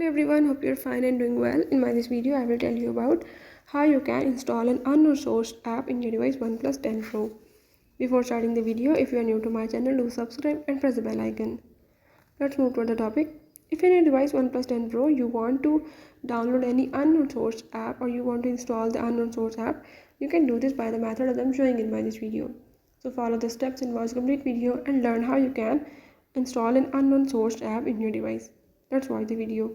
Hello everyone, hope you're fine and doing well. In this video, I will tell you about how you can install an unknown source app in your device OnePlus 10 Pro. Before starting the video, if you are new to my channel, do subscribe and press the bell icon. Let's move to the topic. If in your device OnePlus 10 Pro, you want to download any unknown source app or you want to install the unknown source app, you can do this by the method that I'm showing in this video. So follow the steps and watch the complete video and learn how you can install an unknown source app in your device. Let's watch the video.